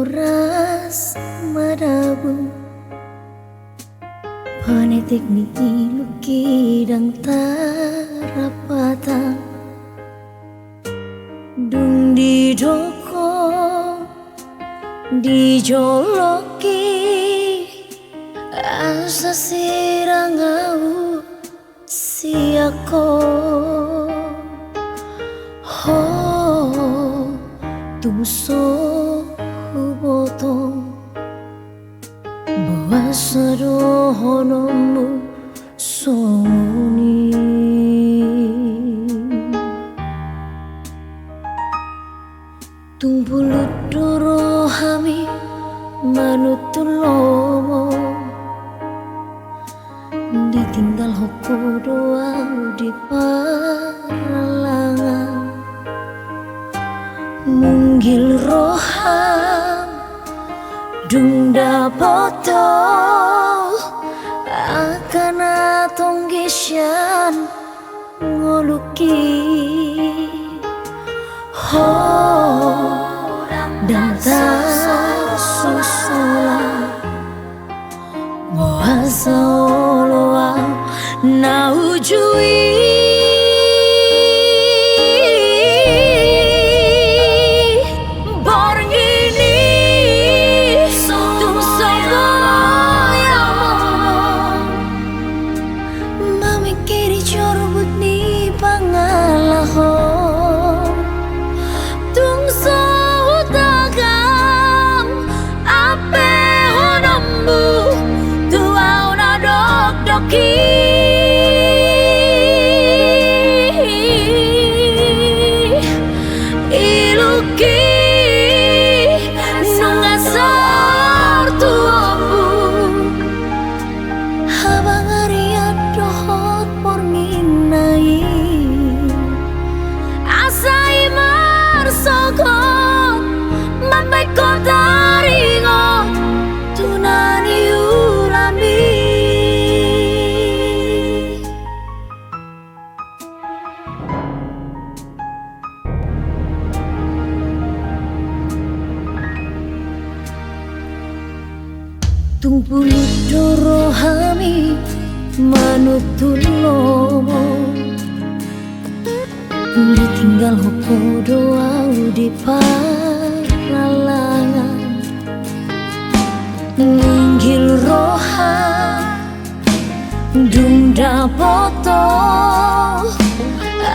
oras madabu panetik ni iluki dang tarapata dung di doko di joloki asa sirangau si ako ho tumuso huboto bahasa dohonomu soni tumbulut doro hami manutulomo ditinggal hoko doa di paralangan munggil roham dung dapoto akan atong gisyan ngoluki ho dan tak susula bahasa oloa na ujui tumpulut doro hami manutulomo ditinggal hoko doa di paralangan ninggil roha dung dapoto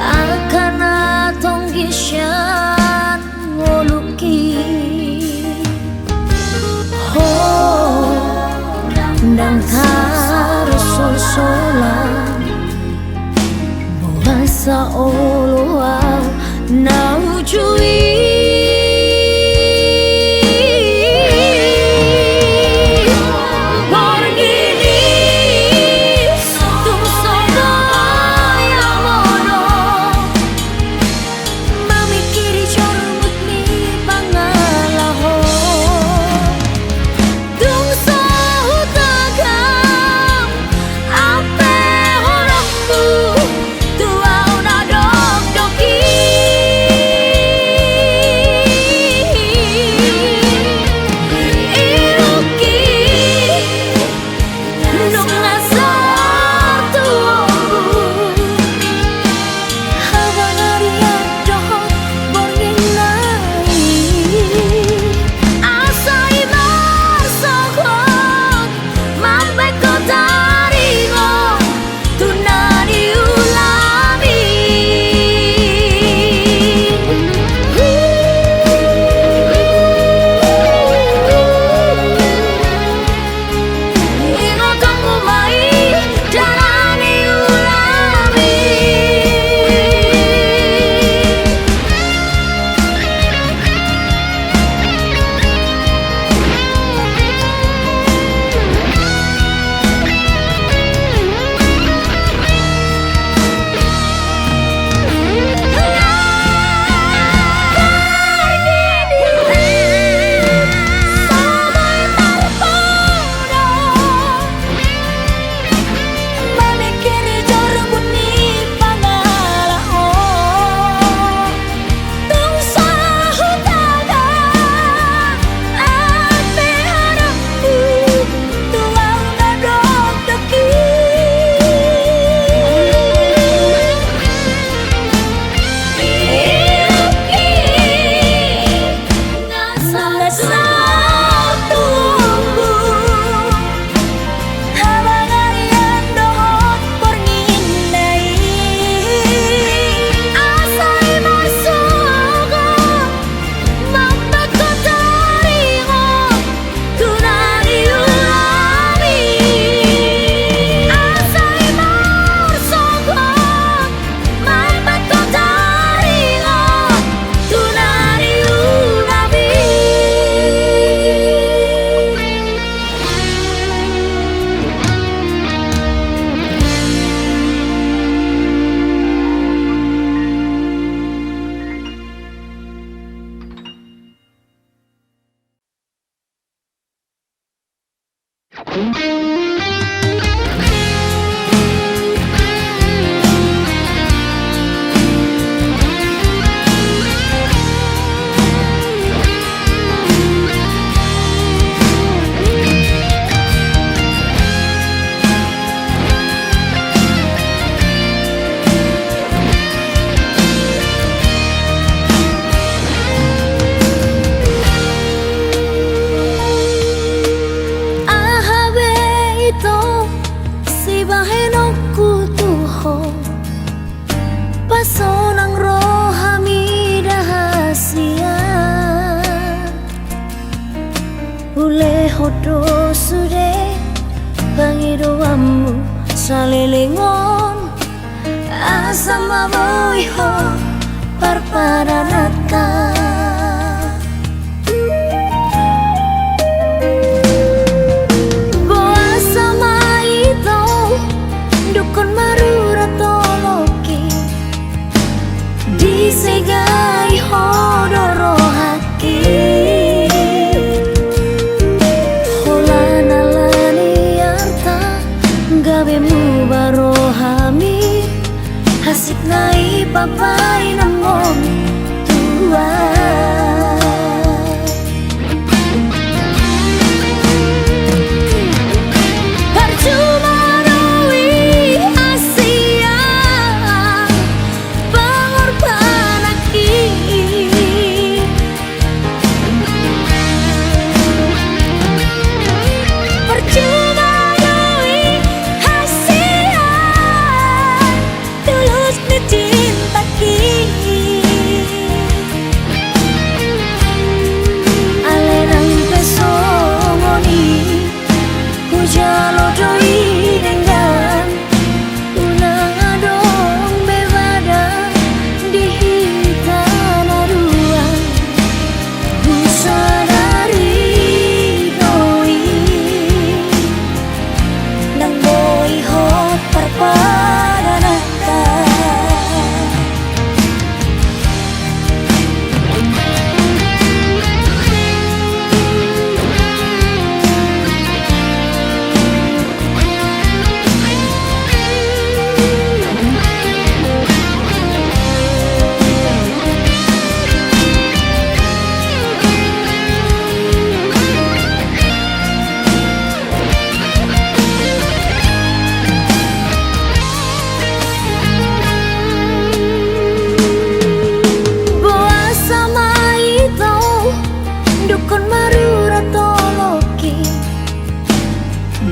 akan atong gisyan ngoluki dan harus sosolan bahasa oloa na ujui Tuau na dog Pasonang rohami dahasia Ule hodo sude Pangidoamu salilingon Asama boiho parpadanaka Boa sama itu Dukun marura toloki Disegai hodoro haki Holana lani arta Gabe mu barohami Hasik nai papai namon tua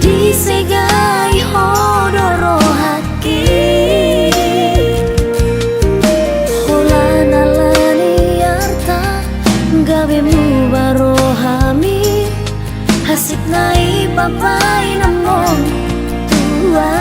Disegai hodoro haki Holana lani arta Gabe mu barohami Hasik nai papai namon tua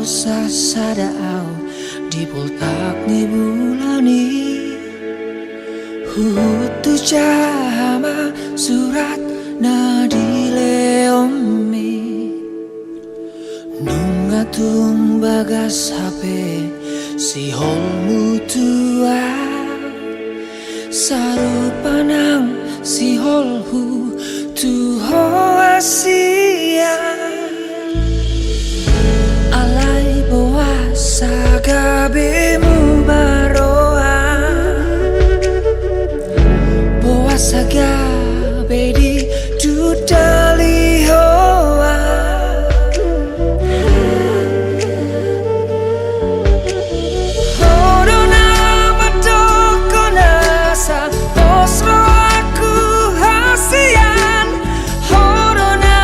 sa sadaaw di pultak ni bulani hutu jama surat na dileomi nungatung bagas HP si hol mutua sarupanang si hol hu tu asia alai bawa sagabemu baroa bawa sagabe di dudali hoa horona matoko nasa osro aku hasian horona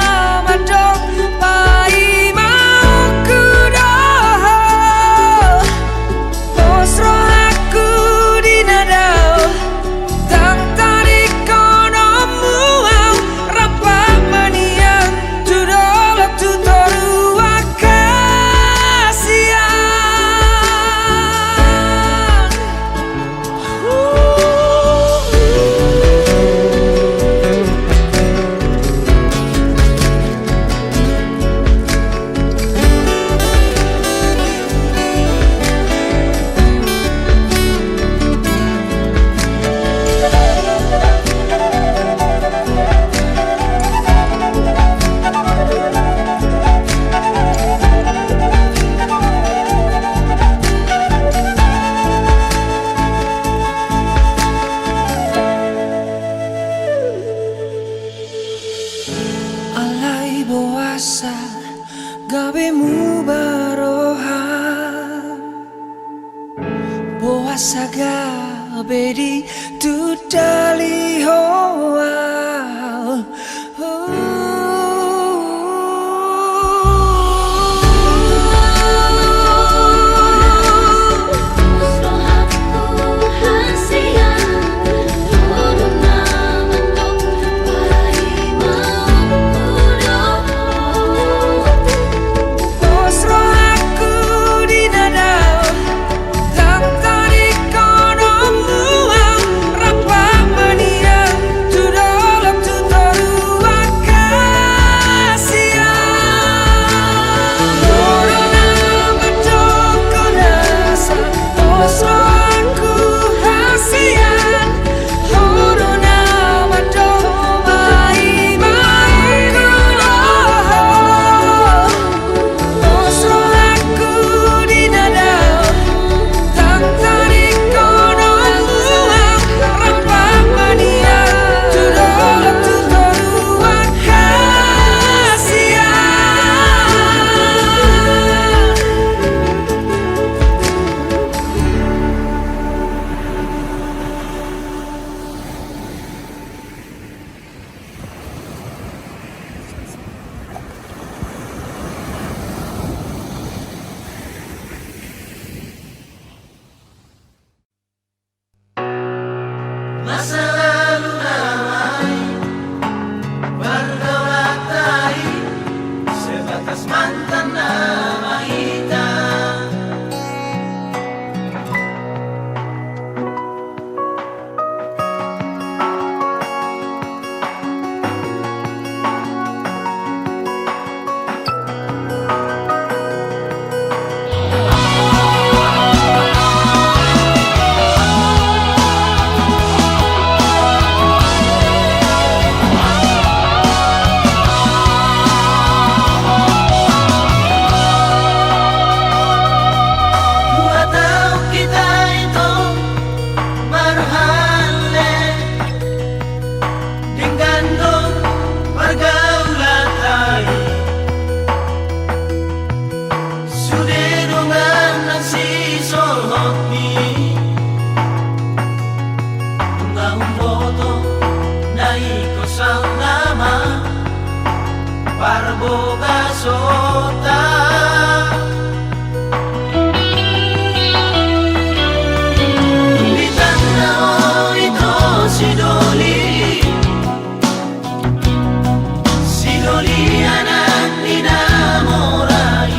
matok pai mauku doho osro aku dinadau tang tarik kono muau rapak manian tudolok tutoru akasian alai boasa gabemu baroha boasa gabe di tudali hoa osro aku dinadau tang tarik kono muau rapak manian tudolok tutoru akasian horona matoko nasa osro aku hasian horona matok pai mauku doho osro aku dinadau tang tarik kono muau rapak manian tudolok tutoru akasian Masa lalu ramai berdaulat tai sebatas mantan nama hitam. Parboga sota di tanah itu si doli anak dinamorai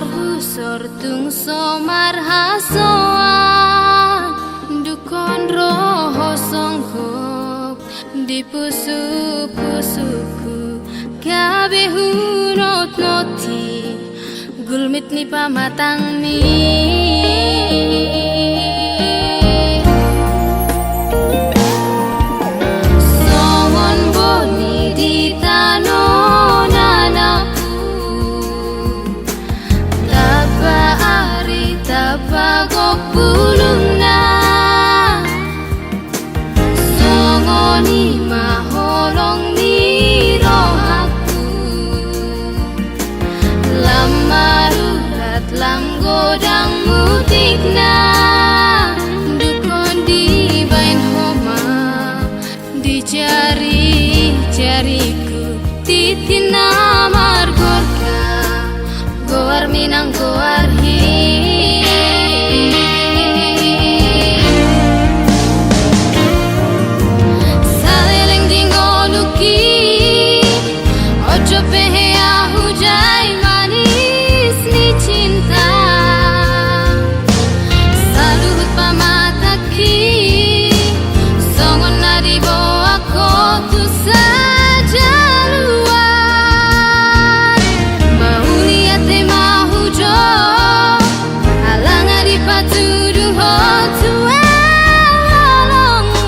husor tung somar hasoan dukon roho songkop di pusu-pusuku gabe hunot noti gulmit ni pamatang mi songon boni di tanon anakku tapa ari tapa gok pulung na songoni maholong ni rohaku lamarurat lam godang mutik na dukon di bain homa di jari-jariku titin namar gorka goar minang goar hi saleleng dingoluki ojo pehe ahu jai manis ni cinta salut pamataki songon nadi bawa kotu saja luar mauli ate mahu jo alang adi patudu hotu elolongmu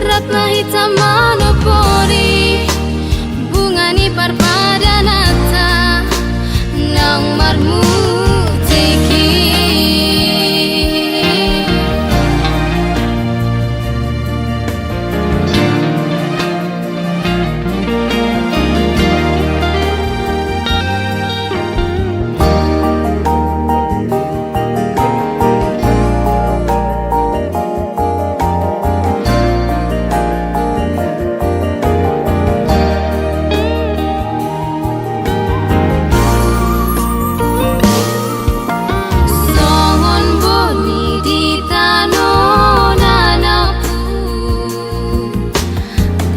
ratna hitam monopori bunga ni parpadanata nang marmu teki songon boni di tanon anakku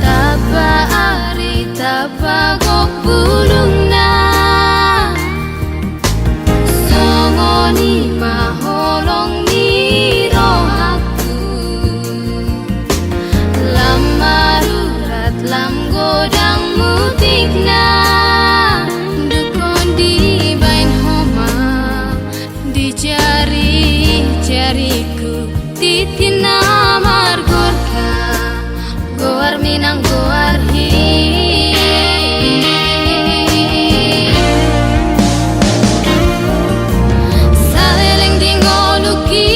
tapa ari tapa gok pulung na songoni maholong ni rohaku lamarurat lam godang mutik na dukon di bain homa di jari-jariku titin namar gorka goar minang goar hi saleleng dingoluki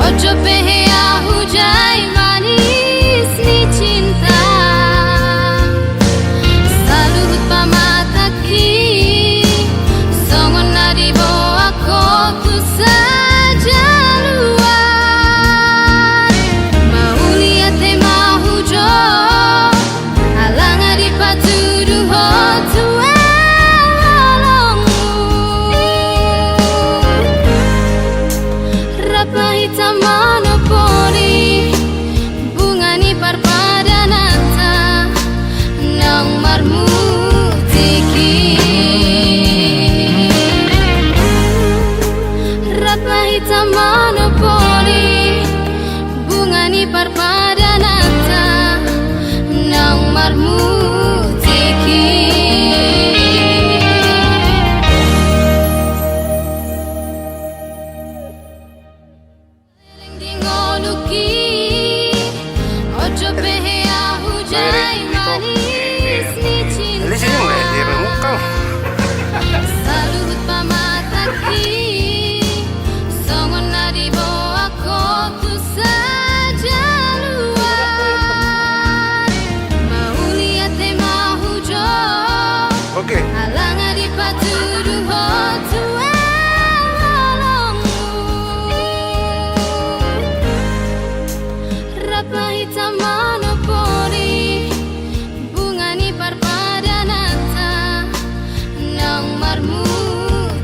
ojo pehe ahu jai manis ni cinta salut pamataki songon nadi bawa kotu saja luar mauli ate mahu jo alang adi patudu hotu elolongmu ratna hitam monopori bunga ni parpadanata nang marmu tiki ratna hitam monopori bunga ni parpadanata nang marmu tiki dingoluki ojo pehe ahu jai manis ni Di sini cinta nggak di muka. salut pamataki songon nadi bawa kotu saja luar mauli ate mahu jo Oke. alang adi patudu hotu elolongmu ratna hitam monopori bunga ni parpadanata nang marmu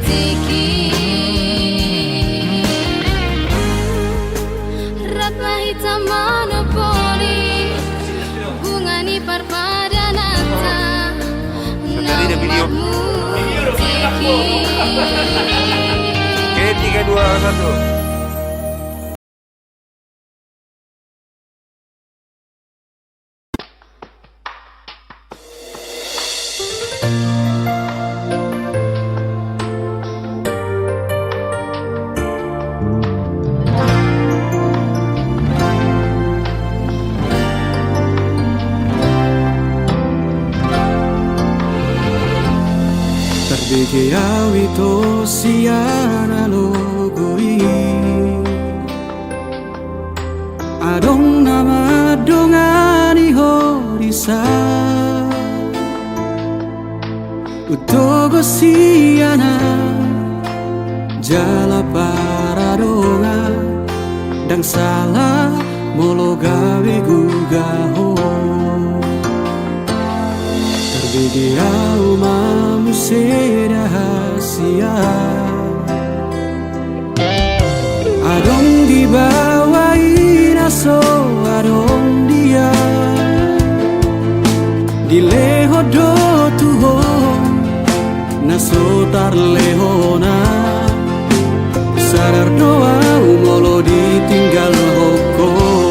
tiki ratna hitam monopori bunga ni parpadanata yuk. Oke, 3, 2, 1. Terbege awito siana logoi Adong nama dongani horisa Utogo siana jala paradonga Dang salah molo gawe gugaho Terbege au mamu rahasia Adong dibawain aso adong dia Di leho do tuho naso tar lehona Sadar doa molo ditinggal hoko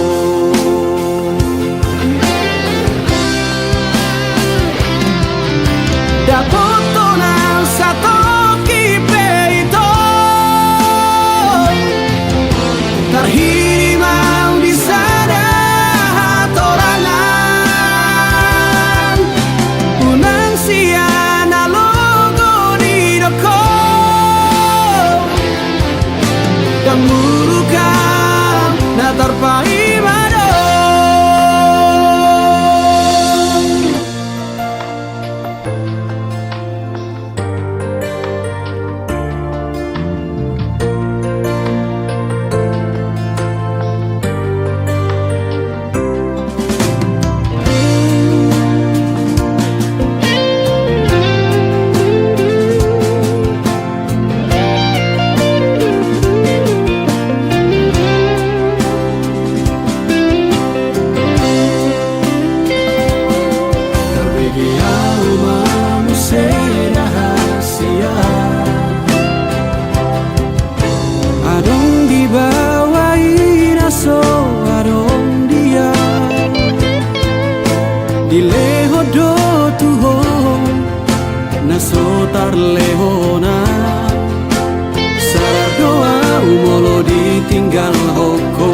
Sotar lehona Sadar doa molo ditinggal hoko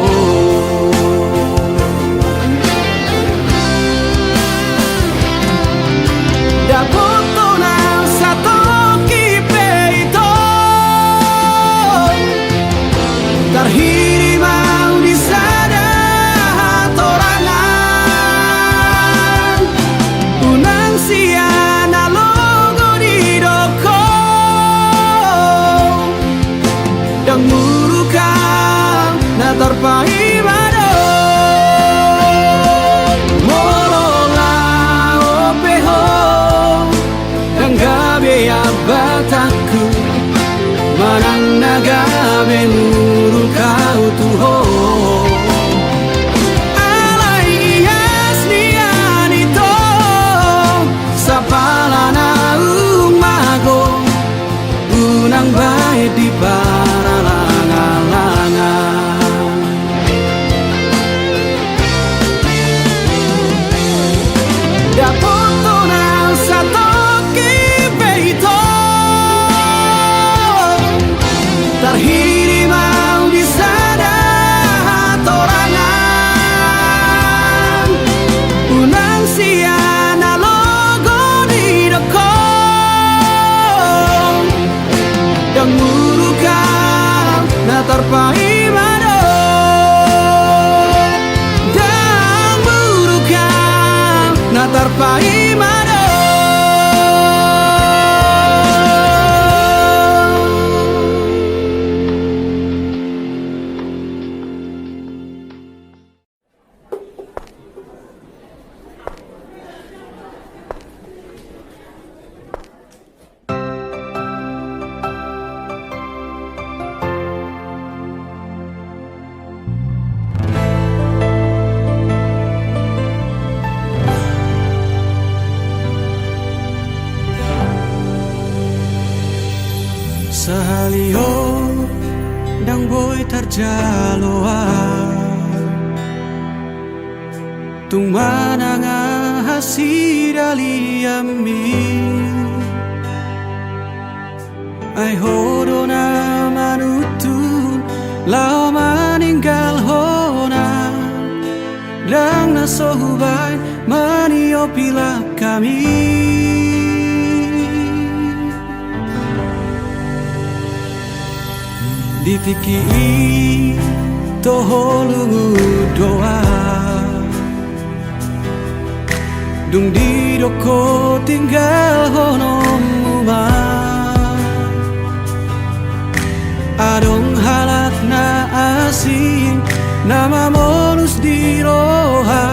Dapoto na sato kipeito Tarhiri mau di sana torangan Unang siana Murukan na terpaimado Molola opeho Dan gabe abataku Manang nagabe murukau tuho Alai ias nianito Sapalana umago Unang baik di Tarhiri mau di sana jaloa tung mananga hasira liami ai hodona manutun lao maninggal hona dang na sohubay manio pila kami ditiki toholungu doa dung di doko tinggal honom uma adong halak na asing nama monus di roha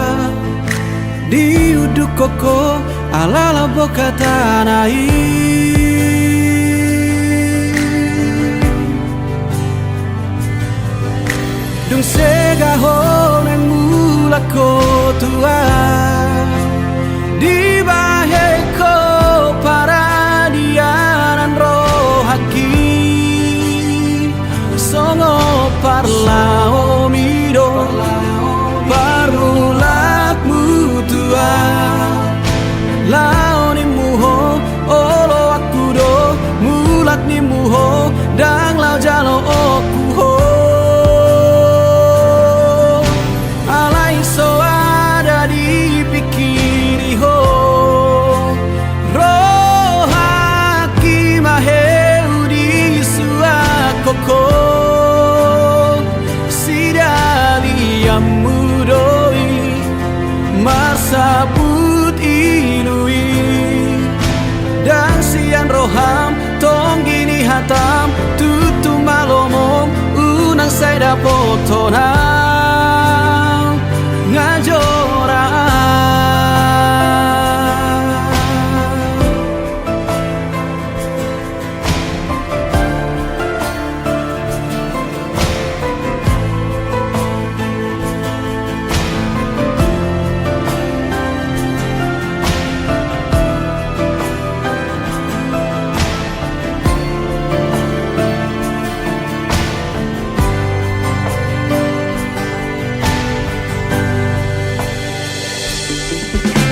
di uduk koko alala boka tanai dung sega honeng mula ko tua di baheko paradianan rohaki songo parlao mido parulak mutua lao ni muho olo aku do mulat ni muho dang lao jalo oku ho alai so ada di pikiri ho rohaki maheu di suakoko mudoi masaput inui dan sian roham tong gini hatam tutu malomom unang saya potonang ngajora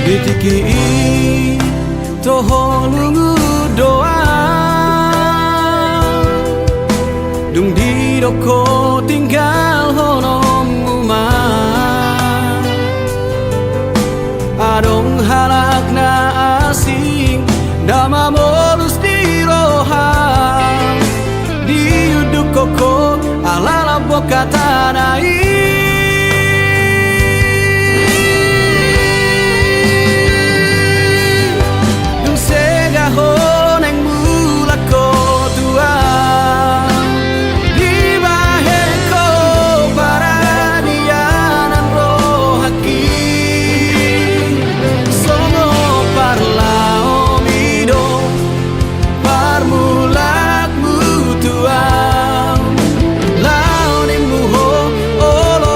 ditiki toholungu doa dung di doko tinggal honom uma adong halak na asing dama molus di roha di uduk koko alala boka tanai honeng mula ko tua di baheko paradianan rohaki songo parlao mido parmulak mutua lao ni muho olo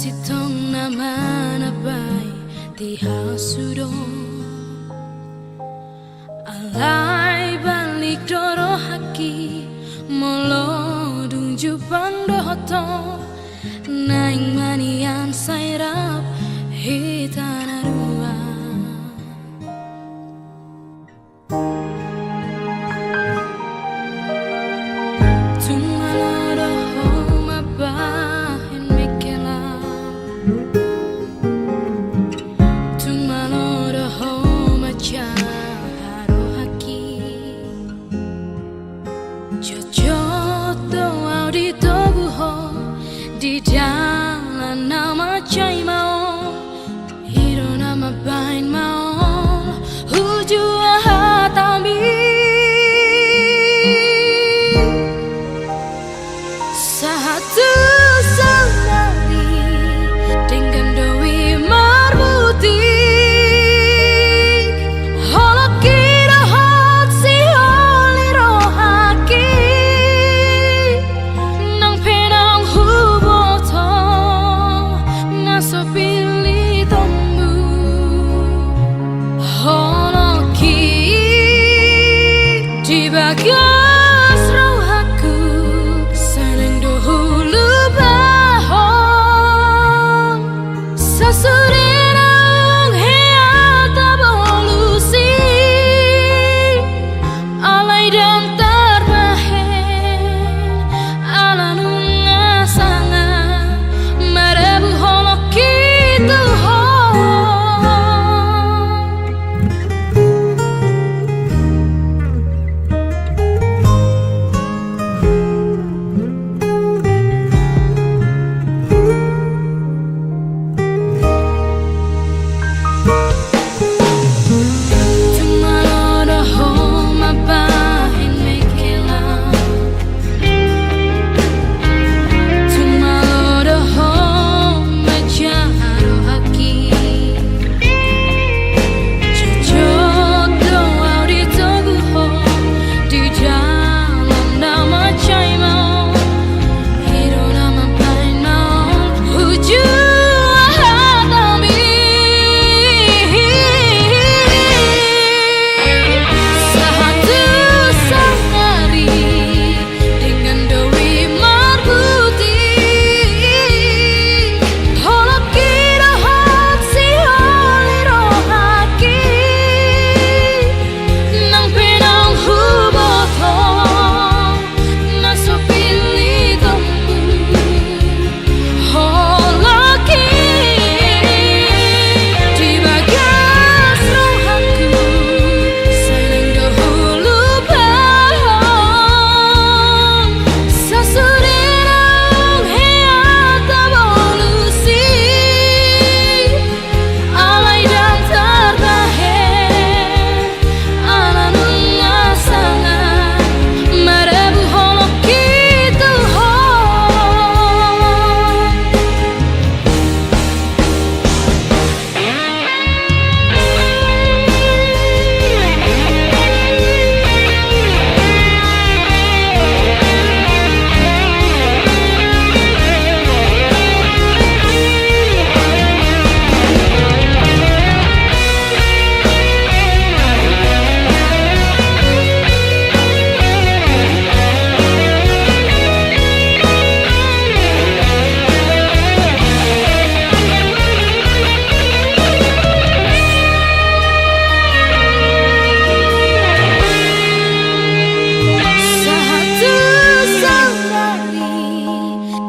Sitong naman abay di hasudo alai balik doro haki molo dunju pandoto naing manian sairap hitana dua tungalo homa bahin mekela tungalo homa chaharo haki jojoto audito buho di jalan nama cai mau hiro nama bain mau hujua hatami satu sangari dengan dewi marbuti holok kira hot si holi rohaki nang penang huboto naso pilih tombu holoki di bagas rohaku sanang dahulu bahon sasurerang heata bolusi alai dan terbahen ala nunga sangat merebu holok itu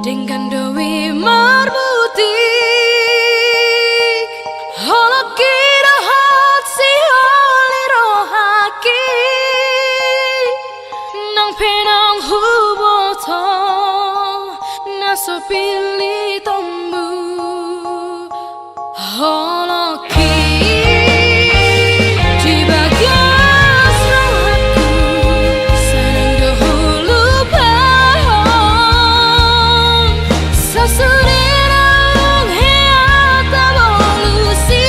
dengan dewi marbutik holok kira hot si holi rohaki nang penang huboto naso pilih tombu holoki di bagas rohaku sanang dahulu bahon sasurerang heata bolusi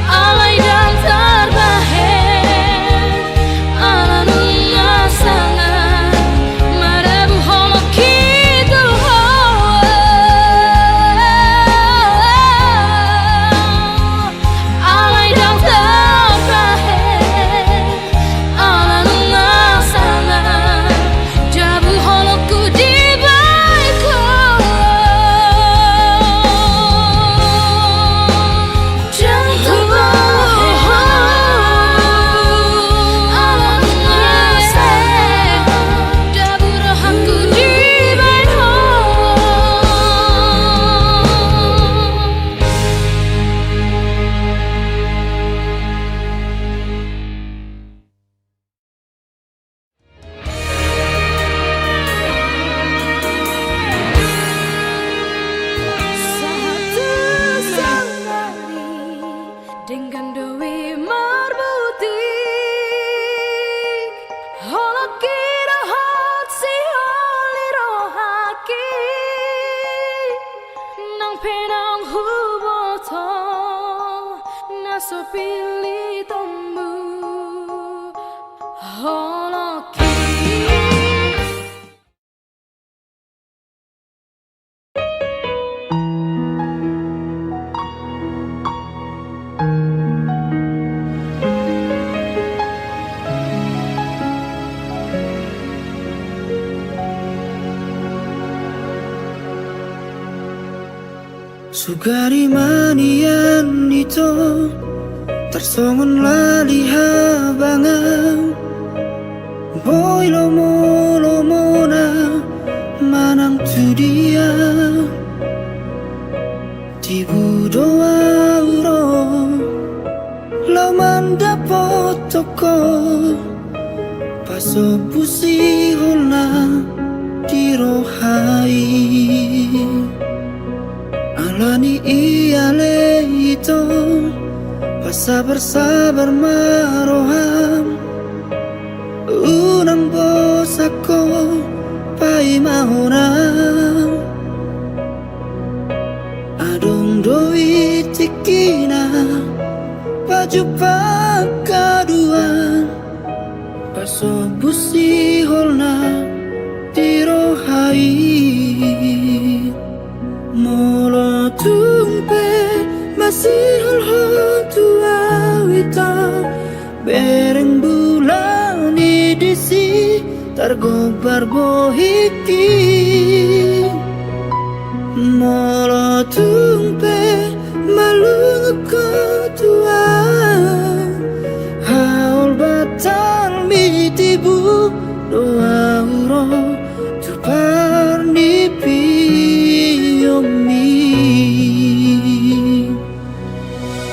alai dan terbahen ala nunga sangat merebu holok itu Sugari manian itu tersongon lali habangan boy lomo na manang tu dia tibu doa uro lau mandapot toko paso pusi holna dirohai alani iale itu sabar-sabar maroham unang bosako pai mahonam adong doi tikina baju pakaduan paso busi holna dirohai molo tumpe masih tua wita bereng bulan disi tergobar bohiki molo tumpe malung tua haul batal mitibu doa uro tu parnipi yomi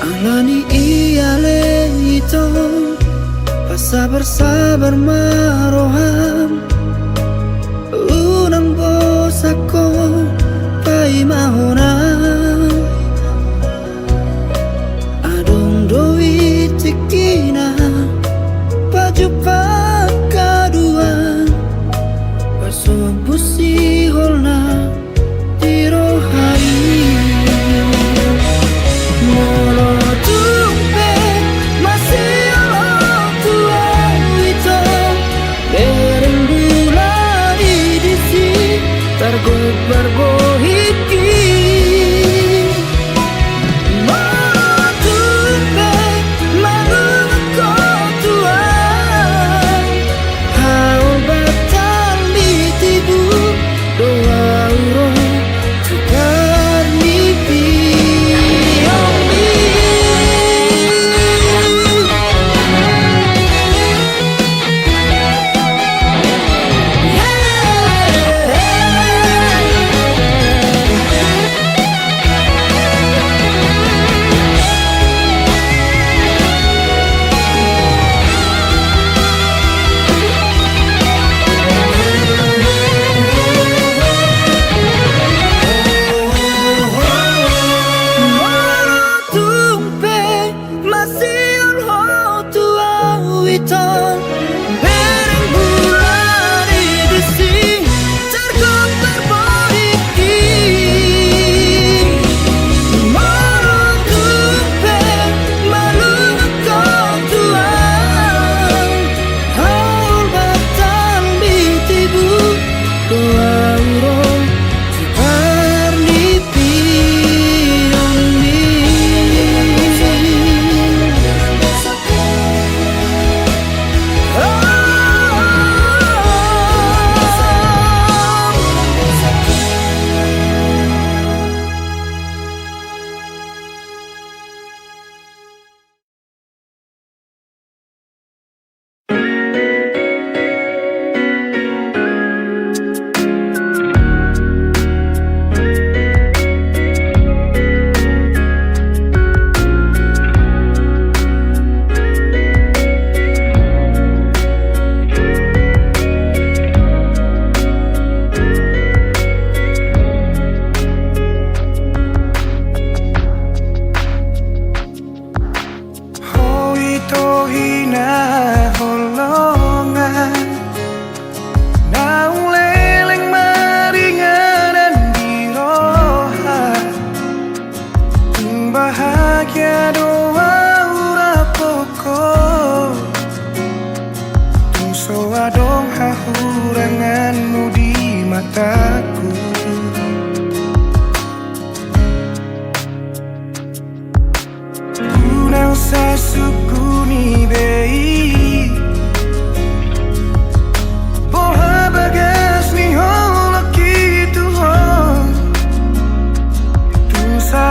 alani iale itu sabar-sabar maroham unang bosako pai mahonam adong doi tikina baju pakaduan paso busi holna dirohai molo tumpe masih tua itu bereng bulan disi tergobar bohiki molo tumpe malung tua haul batal mitibu doa uro tukar mimpi mataku. Ku nang sasukuni bei Porra bagas ni hola ki tu ho Tu sa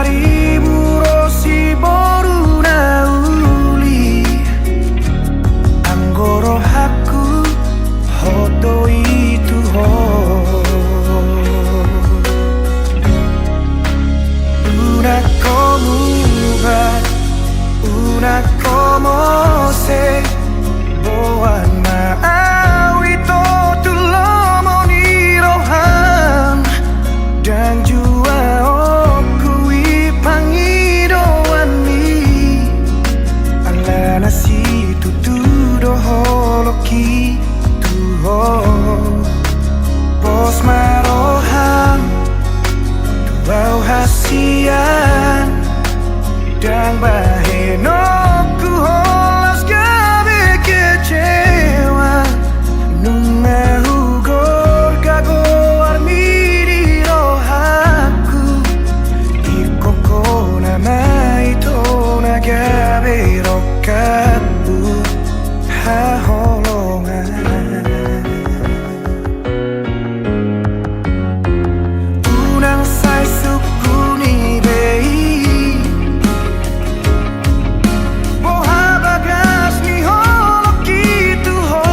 bahe no ku holas gabe kecewa nunga hugor gago armiri rohaku ikoko nama ito nagabe rokapu ha holongan unang say sukuni bei boha bagas ni holok gitu ho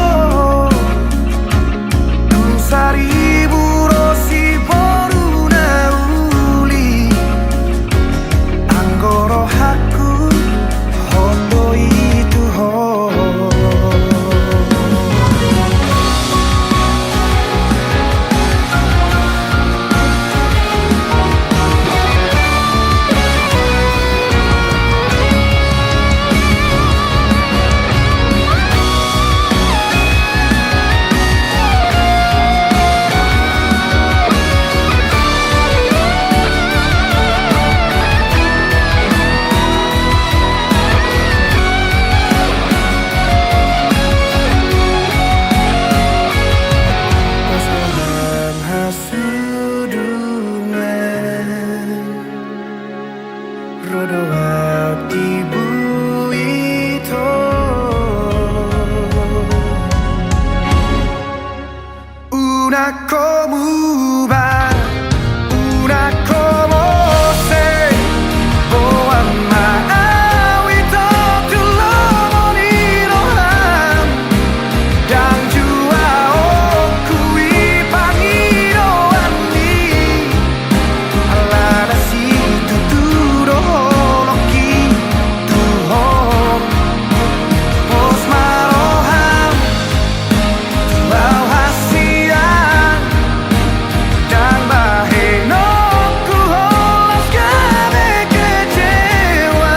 dun saribu rosi boruna uli anggoro haku hondo itu ho Pasangan hasudungan rodo ibu itu una como va una como se boa mawito tulomonirohan dan jua okui pangiroani alana si tuturo loki tuho pos marohan tuau hasian dan bahe no ku holas gabe kecewa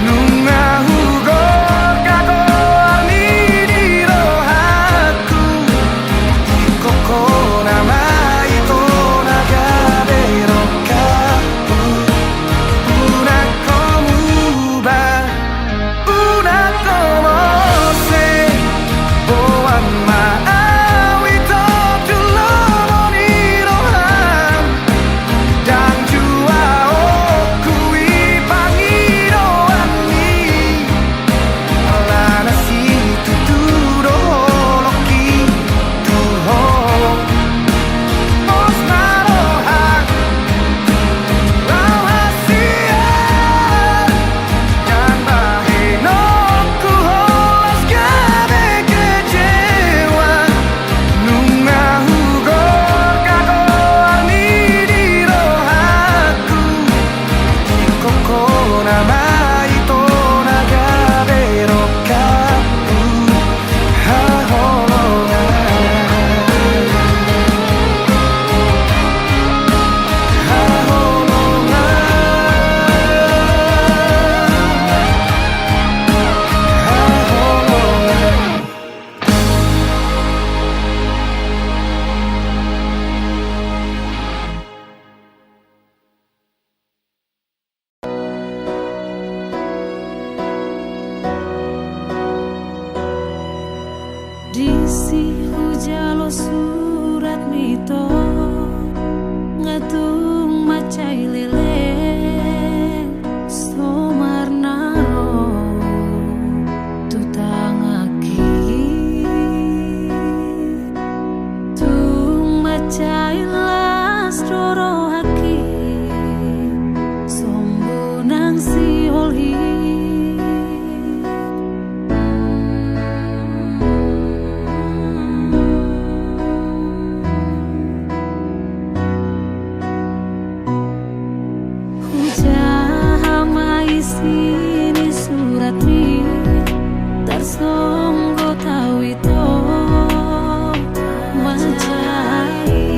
nunga hugor gago armiri rohaku ikoko nama ito nagabe rokapu una como ba una como se boa mawito tulomonirohan dan jua okui pangiroani alana si tuturo loki tuho pos marohan rahasian dan bahe no ku holas gabe kecewa nunga hugor gago armiri rohaku ikoko nama ito nagabe rokapu ha holongan ha holongan ha holongan Disi hujalo surat mito ngatung macai lele somarnaro tutangaki tung macai las doro haki sombunang si holhi sini surat mi tersonggo tawito mencari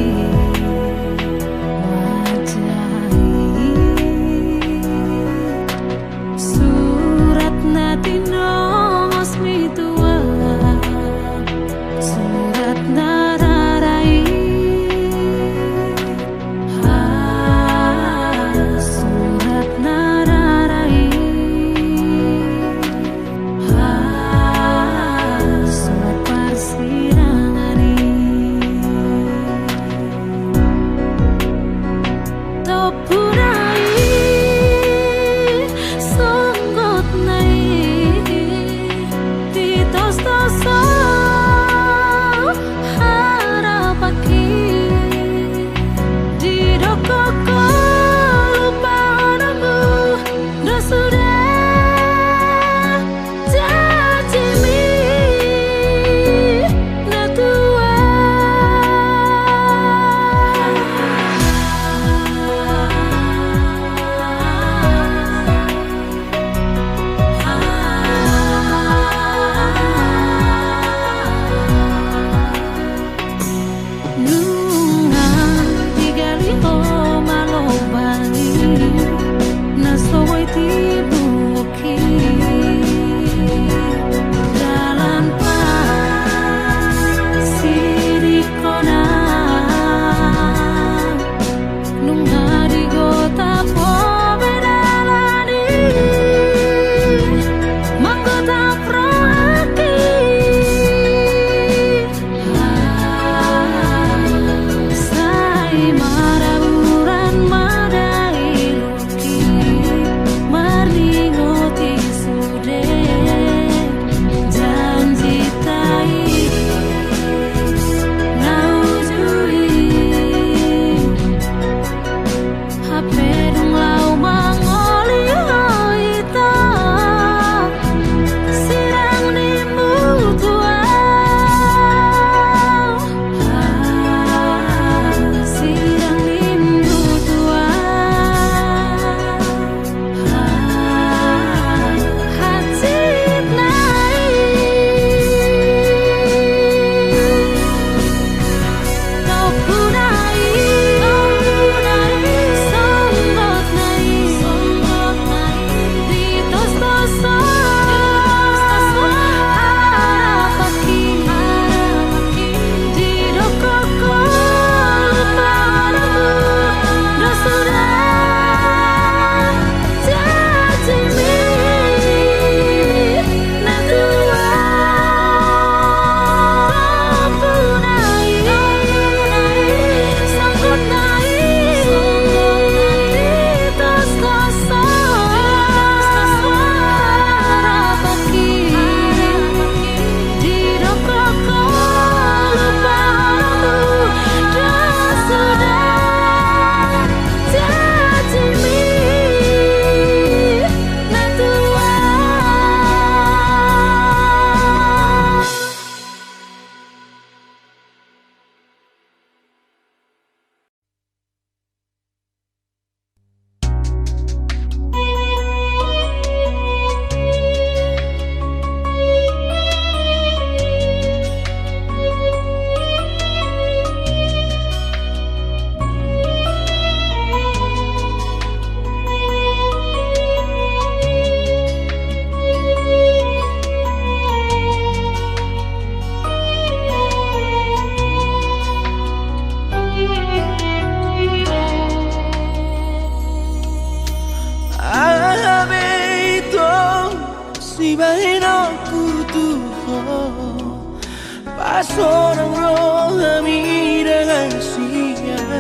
seorang rohani dengan sian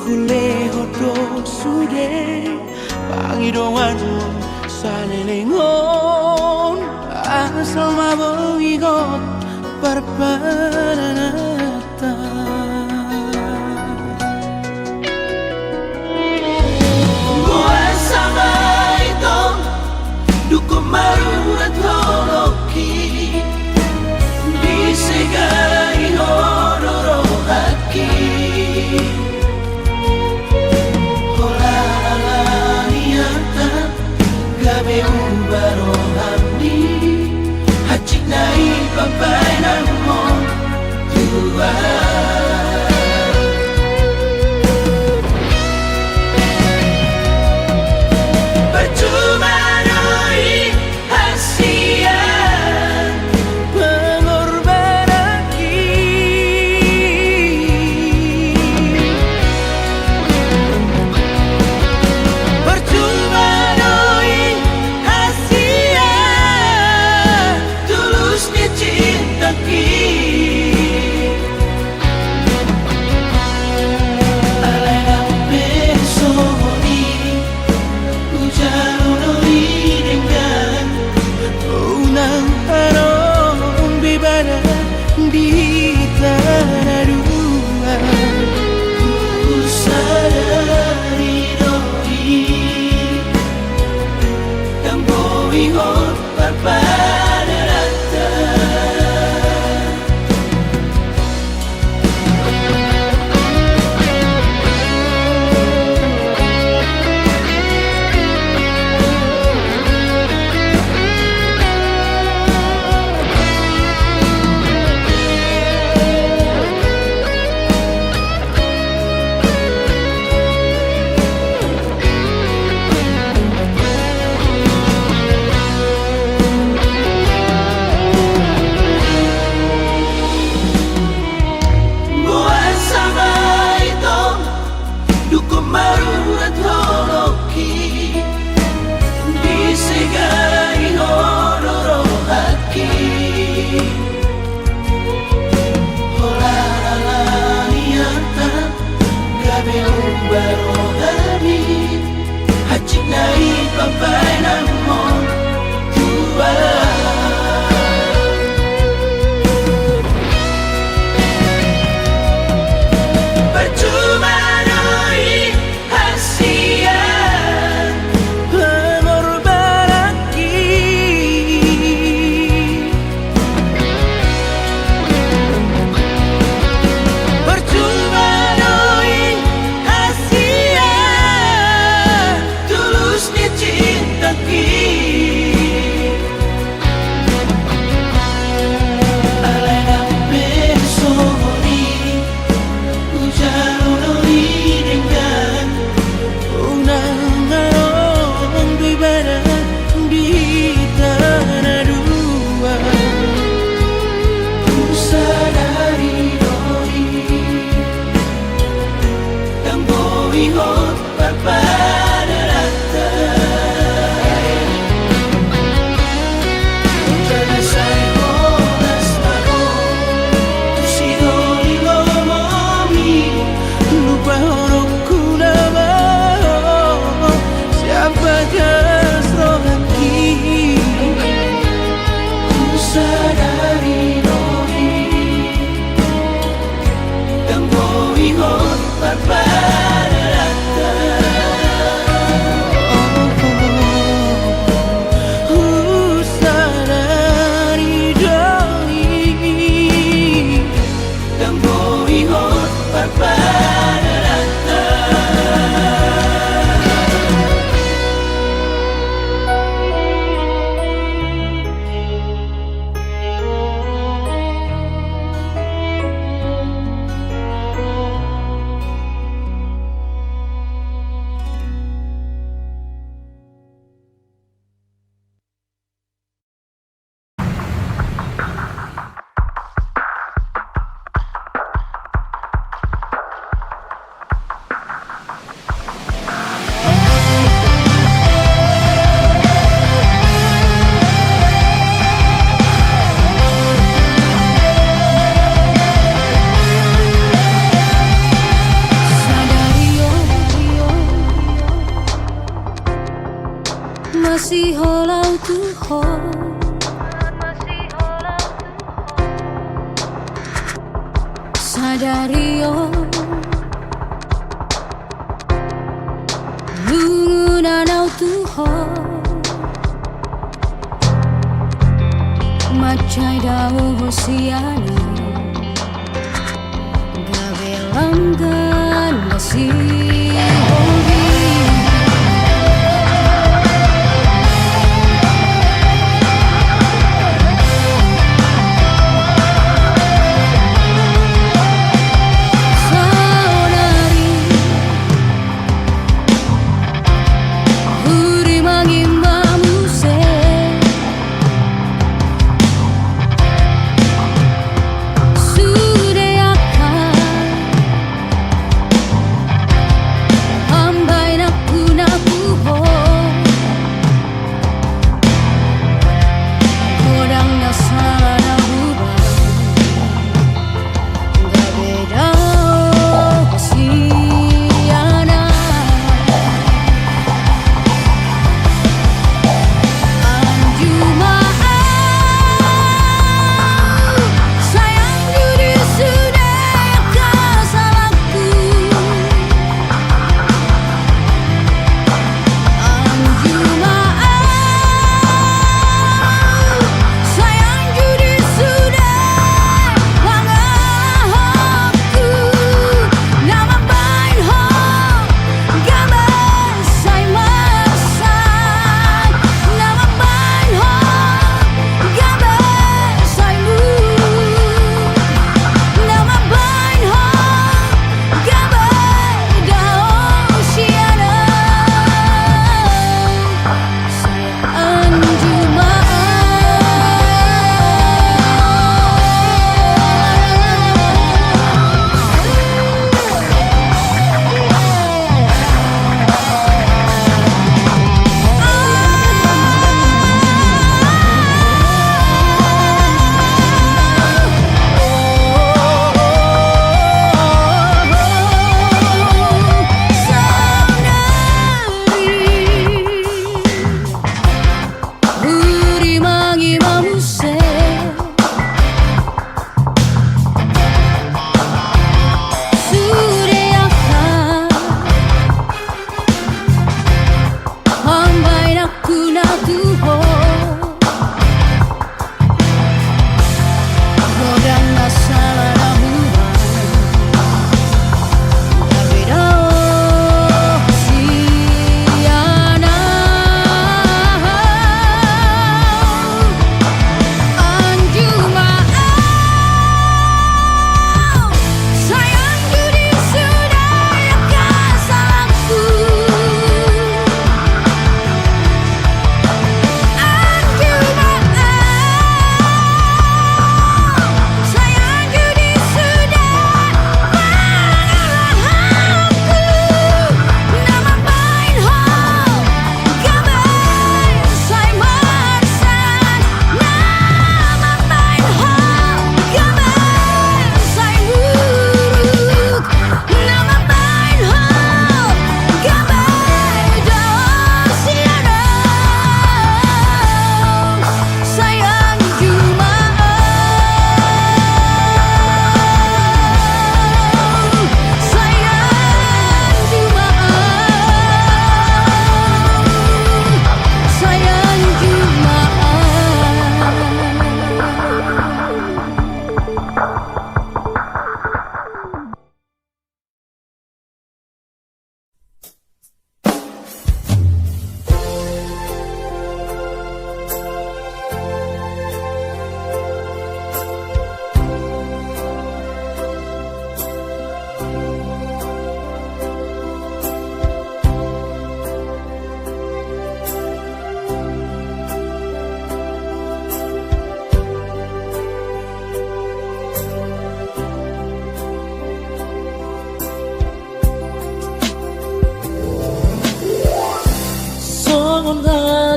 Hule hodok sude Pangidongan salilingon Asal mabuhigot Perpananata Buat sama itu Duko marurat holoki Disegai hororo haki Holalaniata Gabe ubaro hamdi Hacik nai papai namo masih holau tuho sadari yo lungu nanau tuho macai daun hosiana gawe langgan masih hobi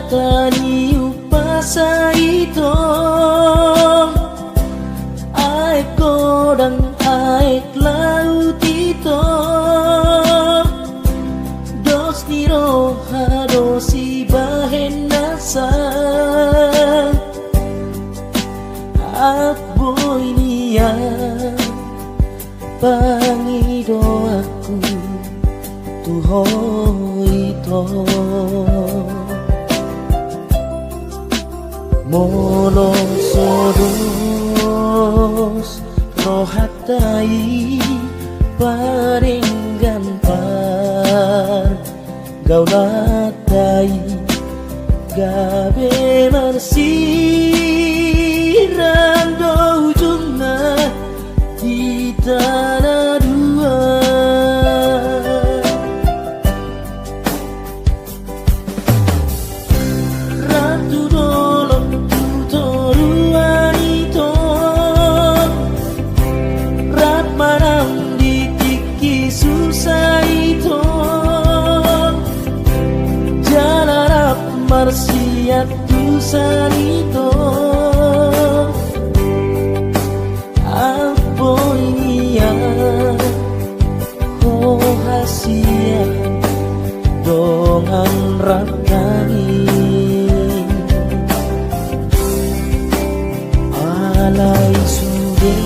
Tani upasa ito Aek godang aek laut ito Dos ni roha dosi bahena pangido aku tuho ito mono sodos rohatai paringgan par gaulatai gabe marsiran do ujungna di tanah dua ratu dolok tutoruan itu rat manam di tiki susah itu jalan marsiat tusan itu rahasia dongan rakani alai sude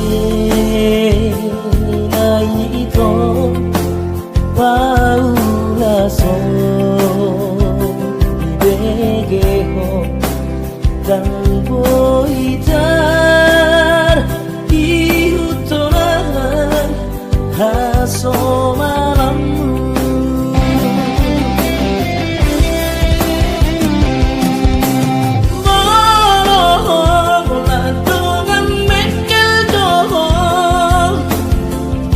nai ito paula so ibegeho dan boitar iutoran haso malammu molan dongan mekel doho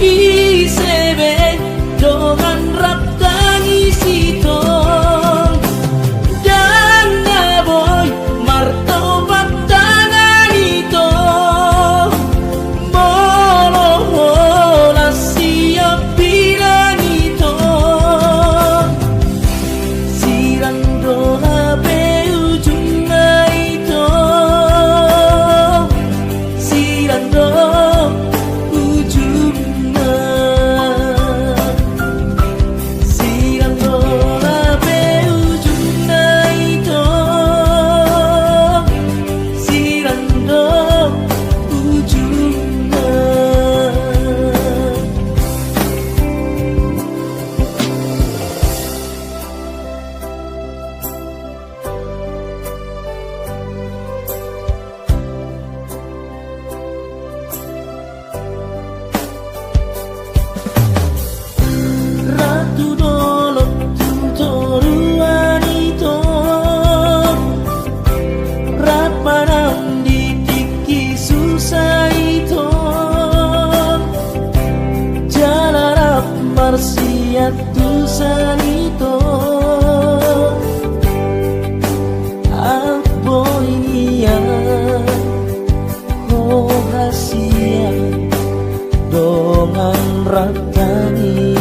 isebe dongan raptan isitong dan naboy martobat tangan itu marsiat tusan itu aboinia rahasia dongan rakani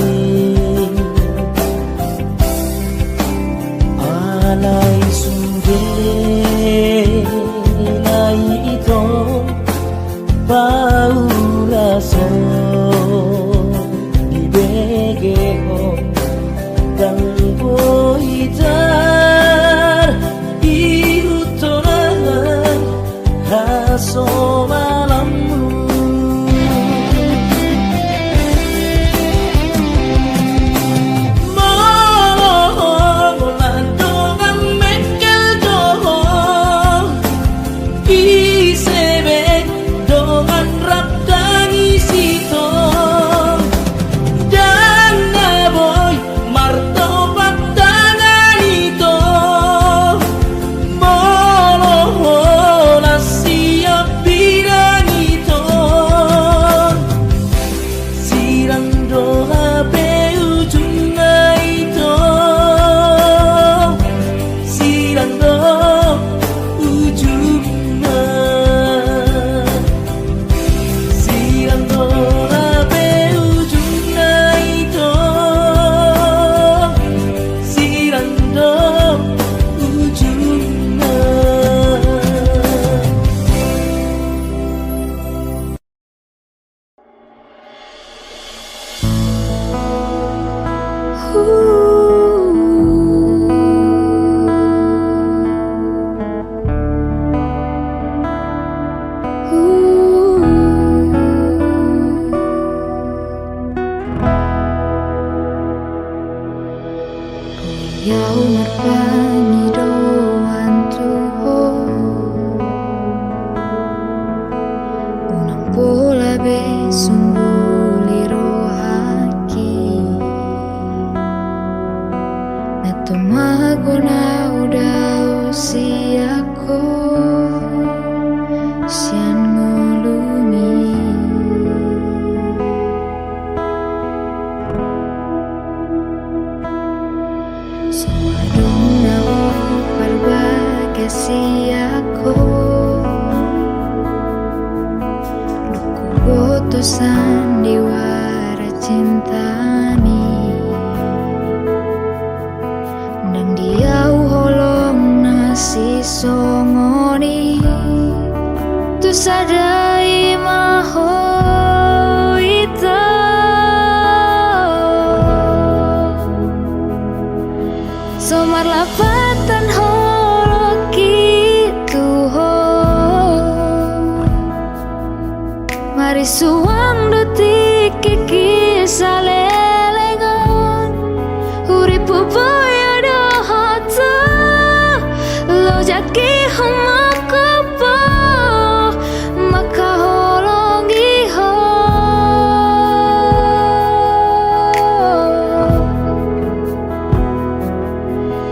alai sude nai itu paula so ibegeho dan boitar iutoran haso malammu molan dongan mekel doho isebe dongan raptan isitong dan naboy martobat tangan itu molohola siap bilang itu sirang doa be ujungnya itu sirang doa ujungnya sirang doa be ujungnya itu sirang doa ujungnya. kasih aku Duku boto sandiwara cintani Dan diau holong nasi songoni Tu sadai maho ita Somar lapatan holo kitu ho Mari suang detik kisah lelengan Uripu boya dohata Lo jaki humakapa Maka holongi ho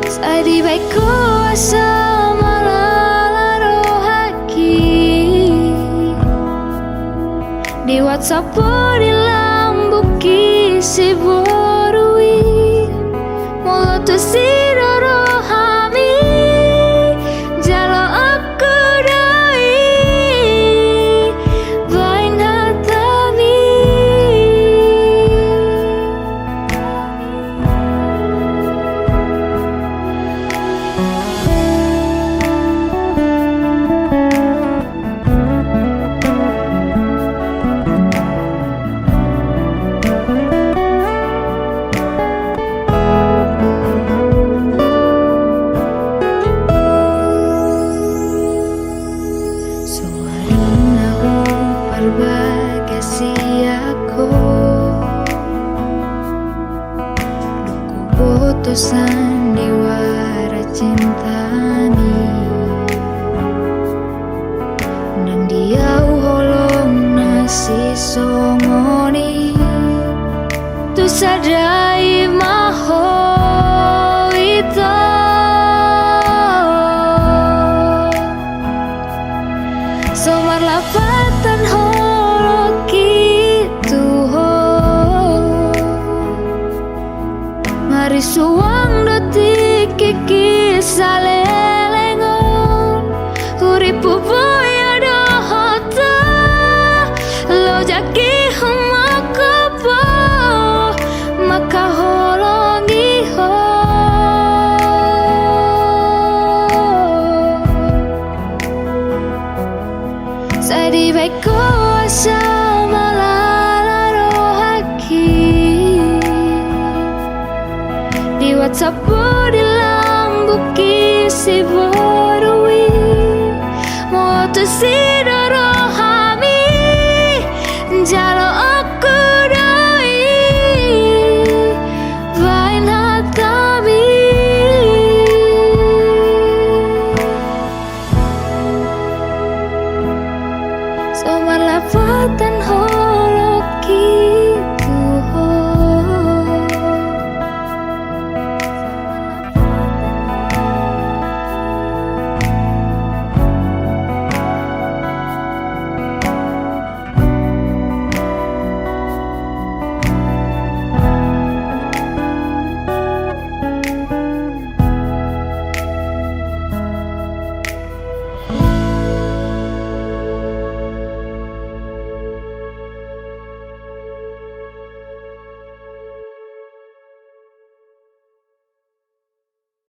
Sadi baik kuasa malala rohaki Di WhatsApp di lambuki si borui Molo tu si rohami Jalo aku dai Bain hatami Suarinahu perbagasi aku Duku boto sandiwara cintani Dan diau holong nasi songoni Tu sadai maho ita Somar lapatan holo kitu ho Mari suang detik kisah lelengan Uripu boya dohata Lo jaki humakapa Maka holongi ho Sadi baik kuasa malala rohaki Di WhatsApp di lambuki si